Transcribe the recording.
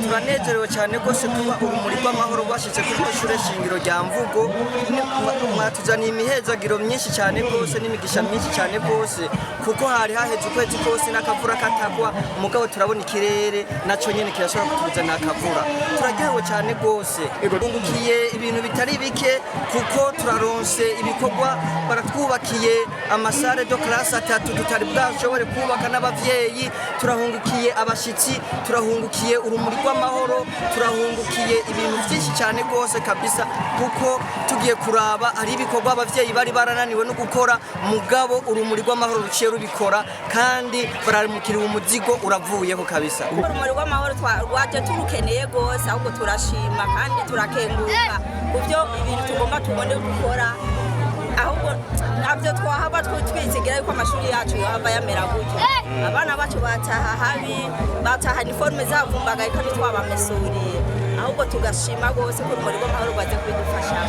turanezerewe cyane rwose kuba urumuri rw'amahoro rwashyize kuri ishure shingiro rya Mvugo. Mwatuzaniye imihezagiro myinshi cyane rwose n'imigisha myinshi cyane rwose, kuko hari haheze ukwezi kose n'akavura katagwa, mugabo turabona ikirere naco nyene kirashobora kutuzanira akavura. Turaryohewe cyane rwose, bungukiye ibintu bitari bike kuko turaronse ibikorwa, baratwubakiye amasare de classe 3 tutari bwashobore kubaka n'abavyeyi, turahungukiye abashitsi, turahungukiye urumuri rw'amahoro, turahungukiye ibintu byinshi cyane rwose kabisa, kuko tugiye kuraba ari ibikorwa abavyeyi bari barananiwe no gukora, mugabo urumuri rw'amahoro ruciye rubikora kandi baramukiriwe umuzigo uravuyeho kabisa. Urumuri rw'amahoro rwaje turukeneye rwose, ahubwo turashima kandi turakenguruka kubyo ibintu tugomba tubone gukora, ahubwo nabyo twahaba twizigira yuko amashuri yacu yohava yamera gutyo. Abana bacu bataha habi, bataha uniforme zavumbagaye kandi twabamesuriye, ahubwo tugashima rwose ko urumuri rw'amahoro rwaje kubidufasha.